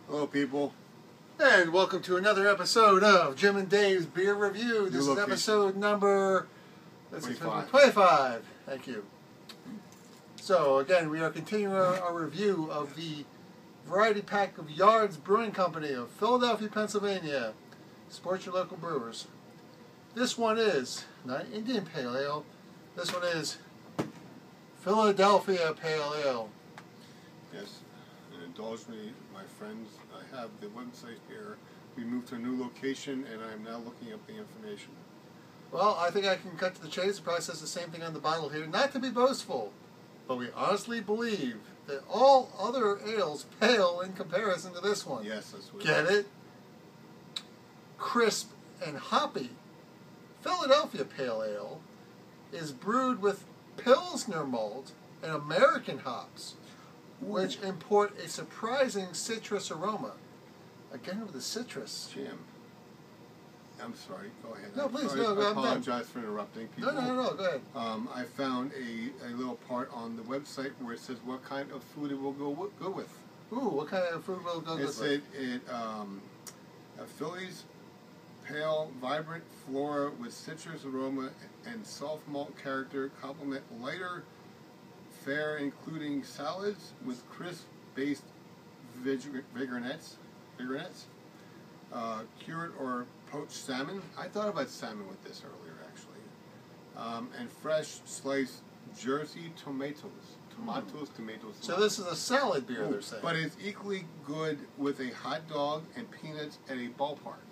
Hello, people. And welcome to another episode of Jim and Dave's Beer Review. This is episode number 25. Thank you. So, again, we are continuing our review of the variety pack of Yards Brewing Company of Philadelphia, Pennsylvania. Support your local brewers. This one is not Indian Pale Ale. This one is Philadelphia Pale Ale. Yes, and indulge me, my friends. I have the website here. We moved to a new location, and I am now looking up the information. Well, I think I can cut to the chase. It probably says the same thing on the bottle here. Not to be boastful, but we honestly believe that all other ales pale in comparison to this one. Yes, that's what Get it? Crisp and hoppy. Philadelphia Pale Ale is brewed with Pilsner malt and American hops, which import a surprising citrus aroma. Again with the citrus. Jim, I'm sorry. Go ahead. No, please, sorry. no. I apologize for interrupting people. No. Go ahead. I found a little part on the website where it says what kind of food it will go with. Ooh, what kind of food will it go with? It said Philly's pale, vibrant flora with citrus aroma and soft malt character complement lighter fare, including salads with crisp-based vigornettes, cured or poached salmon. I thought about salmon with this earlier, actually. And fresh sliced Jersey tomatoes. So this is a salad beer, they're saying. But it's equally good with a hot dog and peanuts at a ballpark.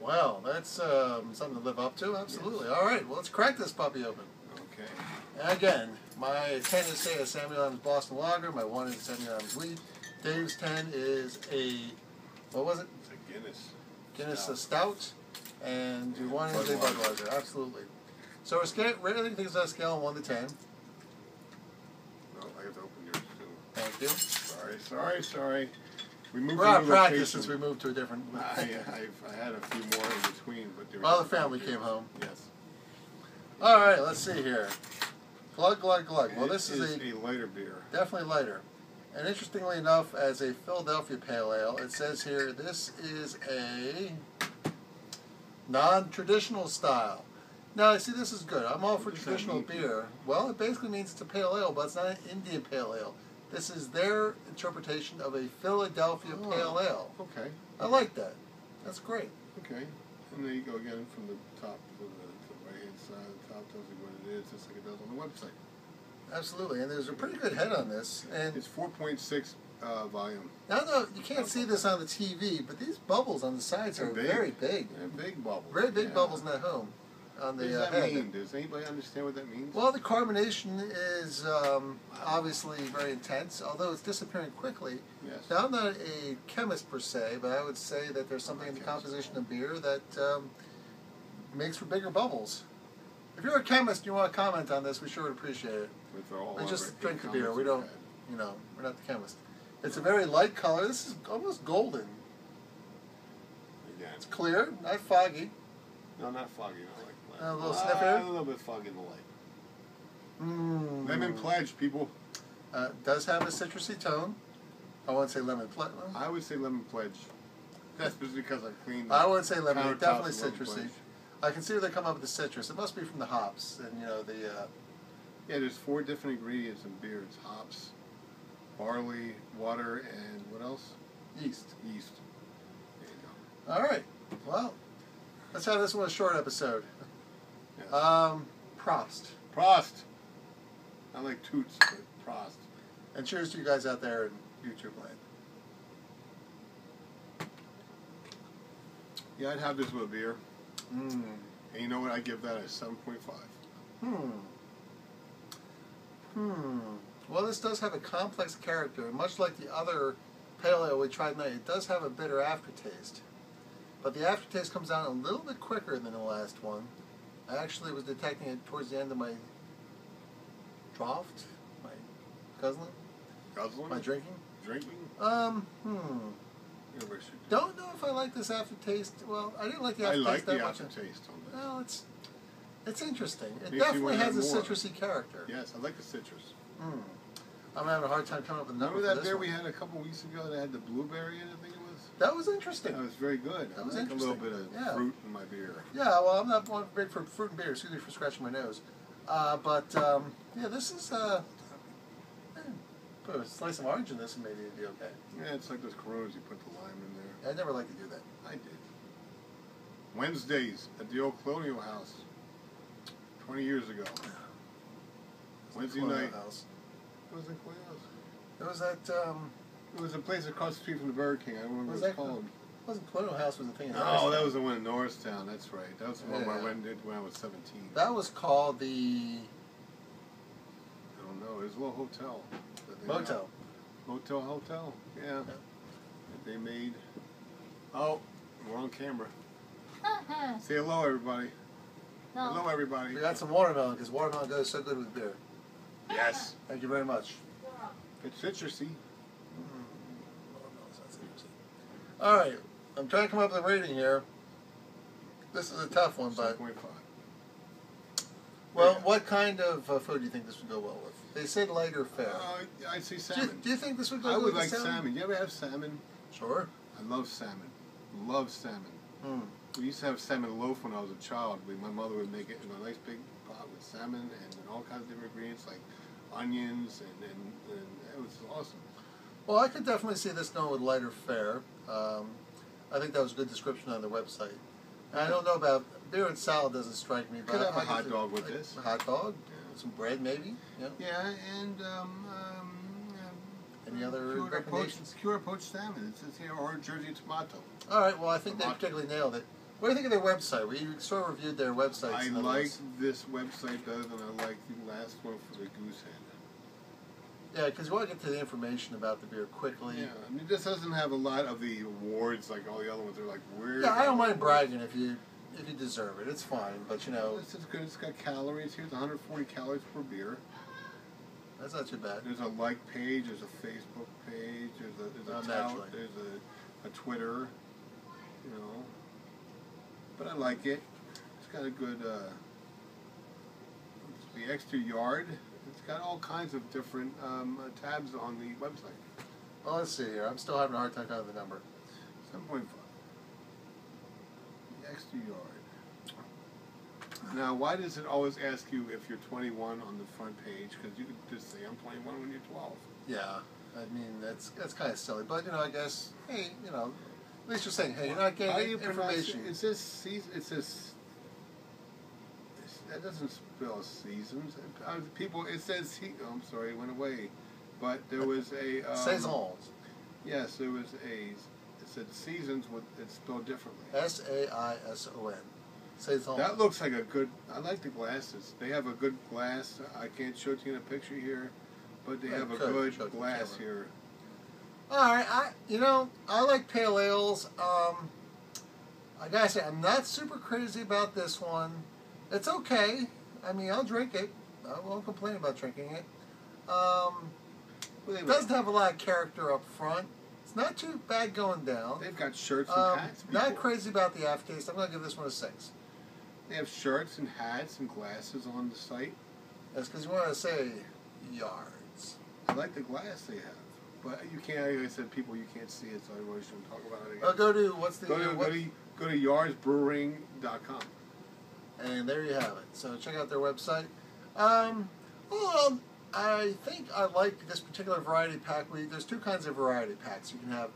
Wow, that's something to live up to. Absolutely. Yes. All right, well, let's crack this puppy open. Okay. And again, my 10 is say a Samuel Adams Boston Lager. My 1 is Samuel Adams Wheat. Dave's 10 is a, what was it? It's a Guinness. Guinness Stout. And your 1 is a Budweiser. Absolutely. So we're rating things on a scale of 1 to 10. No, I have to open yours too. Thank you. Sorry. We're out of practice since we moved to a different. I had a few more in between, but the family came home. Yes. All right, let's see here. Glug. Well, this is a lighter beer. Definitely lighter. And interestingly enough, as a Philadelphia Pale Ale, it says here this is a non-traditional style. Now, see, this is good. I'm all for traditional beer. Well, it basically means it's a pale ale, but it's not an Indian Pale Ale. This is their interpretation of a Philadelphia Pale Ale. Okay. I like that. That's great. Okay. And there you go again from the top to the right-hand side. The top tells you what it is, just like it does on the website. Absolutely. And there's a pretty good head on this. And it's 4.6 volume. Now, you can't see this on the TV, but these bubbles on the sides are very big. They're big bubbles. Very big bubbles in that home. On the what does that head. mean? Does anybody understand what that means? Well, the carbonation is obviously very intense, although it's disappearing quickly. Yes. Now, I'm not a chemist per se, but I would say that there's something in the composition of beer that makes for bigger bubbles. If you're a chemist and you want to comment on this, we sure would appreciate it. And just drink the beer. We don't, we're not the chemist. It's a very light color. This is almost golden. Again. It's clear, not foggy. No, not foggy. A little sniff here? A little bit foggy in the light. Lemon Pledge, people. Does have a citrusy tone. I won't say lemon pledge. I would say Lemon Pledge. That's just because I cleaned. I would say lemon. Definitely citrusy. Pledge. I can see where they come up with the citrus. It must be from the hops and the. Yeah, there's 4 different ingredients in beer. It's hops, barley, water, and what else? Yeast. There you go. All right. Well, let's have this one a short episode. Yes. Prost. Prost. I like toots, but Prost. And cheers to you guys out there in YouTube land. Yeah, I'd have this with a beer. And you know what? I give that a 7.5. Well, this does have a complex character, and much like the other pale ale we tried tonight, it does have a bitter aftertaste. But the aftertaste comes out a little bit quicker than the last one. I actually was detecting it towards the end of my draft, my guzzling, my drinking. Don't know if I like this aftertaste. Well, I didn't like the aftertaste that much. I like the aftertaste on this. Well, it's interesting. It definitely has a citrusy character. Yes, I like the citrus. I'm having a hard time coming up with a number. Remember for that beer one. we had a couple weeks ago that had the blueberry in it, I think it was? That was interesting. That was very good. That was I like interesting. a little bit of fruit in my beer. Yeah, well, I'm not one big for fruit and beer. Excuse me for scratching my nose. Yeah, this is, put a slice of orange in this and maybe it'd be okay. Yeah, it's like those Coronas, you put the lime in there. I never like to do that. I did. Wednesdays at the old Colonial House. 20 years ago. Wednesday Colonial night. House. It was in Colonial House. It was that, It was a place across the street from the Burger King. I don't remember what it's called. Wasn't Colonial House was the thing in Oh, Norristown. that was the one in Norristown. That's right. That was the one Yeah. I went to when I was 17. That was called the I don't know. It was a little hotel. Motel. Hotel. Yeah. That they made. Oh, we're on camera. Say hello, everybody. No. Hello, everybody. We got some watermelon because watermelon goes so good with beer. Yes. Thank you very much. It's citrusy. All right, I'm trying to come up with a rating here. This is a tough one, but 7.5. well, Yeah. what kind of food do you think this would go well with? They said light or fair. I'd say Do salmon. you think this would go I good would with like salmon. You ever have salmon? Sure. I love salmon. Love salmon. Hmm. We used to have salmon loaf when I was a child. My mother would make it in a nice big pot with salmon and all kinds of different ingredients like onions and it was awesome. Well, I could definitely see this going with light or fair. I think that was a good description on the website. And I don't know about beer and salad doesn't strike me, but Could have a I hot could- dog with like this. A hot dog, Yeah. some bread maybe. Yeah. Yeah, and Any other cured recommendations? poached salmon. It says here, or Jersey tomato. All right. Well, I think they Tomato. particularly nailed it. What do you think of their website? We sort of reviewed their website. I like this website better than I like the last one for the Goose Head. Yeah, because you want to get to the information about the beer quickly. Yeah, I mean, this doesn't have a lot of the awards like all the other ones. They're like weird. Yeah, I don't mind bragging if you deserve it. It's fine, but you know This is good. It's got calories here. It's 140 calories per beer. that's not too bad. There's a like page. There's a Facebook page. There's Naturally. there's a Twitter. You know, but I like it. It's got a good the extra yard. It's got all kinds of different tabs on the website. Well, let's see here. I'm still having a hard time finding the number. 7.5. The extra yard. Now, why does it always ask you if you're 21 on the front page? Because you could just say I'm 21 when you're 12. Yeah, I mean that's kind of silly, but you know I guess hey at least you're saying hey you're not How do getting you pronounce information. it? It says season. It says that doesn't spell seasons. People, it says oh, I'm sorry, it went away. But there was a Saisons. Yes, there was a. It said seasons with it's spelled differently. Saison. Saison. That looks like a good. I like the glasses. They have a good glass. I can't show it to you in a picture here, but they have a good show it to the glass camera. here. All right, I like pale ales. I gotta say I'm not super crazy about this one. It's okay. I mean, I'll drink it. I won't complain about drinking it. It doesn't have a lot of character up front. It's not too bad going down. They've got shirts and hats. Not people. crazy about the aftertaste. I'm gonna give this one a 6. They have shirts and hats and glasses on the site. That's because you want to say yards. I like the glass they have, but you can't. Like I said, people, you can't see it, so I really shouldn't talk about it again. I'll go to what's the Go to yardsbrewing.com. and there you have it. So check out their website. Well, I think I like this particular variety pack. There's 2 kinds of variety packs. You can have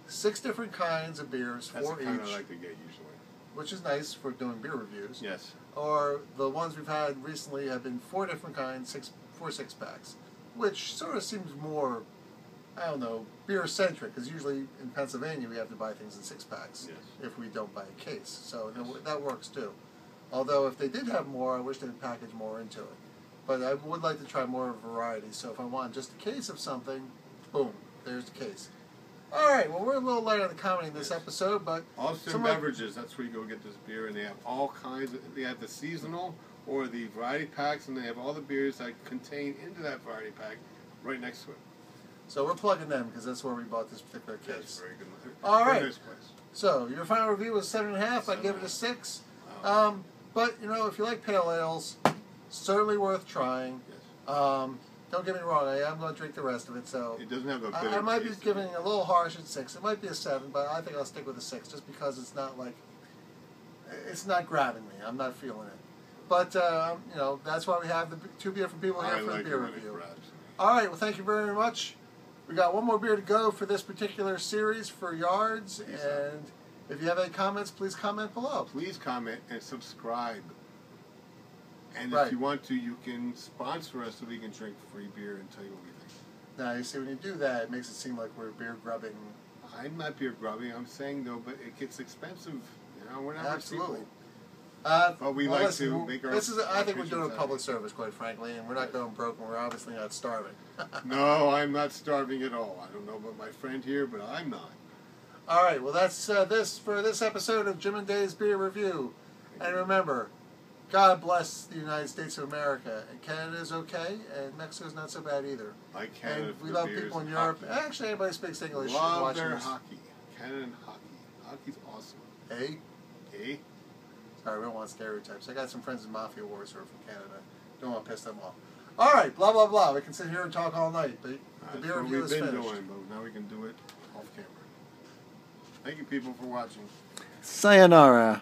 6 different kinds of beers, That's 4 the kind I each, like to get usually. which is nice for doing beer reviews. Yes. Or the ones we've had recently have been 4 different kinds, 4 6-packs, which sort of seems more, I don't know, beer-centric, because usually in Pennsylvania we have to buy things in 6-packs Yes. if we don't buy a case. So that works too. Although if they did have more, I wish they'd package more into it. But I would like to try more variety, so if I want just a case of something, boom, there's the case. All right, well, we're a little light on the comedy in this episode, but... Austin Beverages, that's where you go get this beer, and they have all kinds they have the seasonal or the variety packs, and they have all the beers that contain into that variety pack right next to it. So we're plugging them, because that's where we bought this particular case. That's very good. All Very right. nice place. So, your final review was 7.5. I'd give it a 6. But, if you like pale ales, certainly worth trying. Yes. Don't get me wrong, I am going to drink the rest of it, so... It doesn't have a bitter I might be taste giving it a little harsh at 6. It might be a 7, but I think I'll stick with a 6, just because it's not like... It's not grabbing me. I'm not feeling it. But, you know, that's why we have the 2 beer from people here for the beer review. All right, well, thank you very much. We got one more beer to go for this particular series for Yards, and if you have any comments, please comment below. Please comment and subscribe. And Right. if you want to, you can sponsor us so we can drink free beer and tell you what we think. Now, you see, when you do that, it makes it seem like we're beer grubbing. I'm not beer grubbing. I'm saying, though, but it gets expensive. You know, we're not rich Absolutely. people. But we like to make our... I think we're doing a public service, quite frankly, and we're not going broke, and we're obviously not starving. No, I'm not starving at all. I don't know about my friend here, but I'm not. All right, well, that's this for this episode of Jim and Dave's Beer Review. And remember, God bless the United States of America. And Canada's okay, and Mexico's not so bad either. Like Canada, and we love people in Europe. Hockey. Actually, anybody speaks English. Love watching their this. hockey. Canada and hockey. Hockey's awesome. Hey? Eh? Sorry, we don't want stereotypes. I got some friends in Mafia Wars who are from Canada. Don't want to piss them off. All right, blah, blah, blah. We can sit here and talk all night, but the beer review is finished. That's what we've been doing, but now we can do it off camera. Thank you, people, for watching. Sayonara.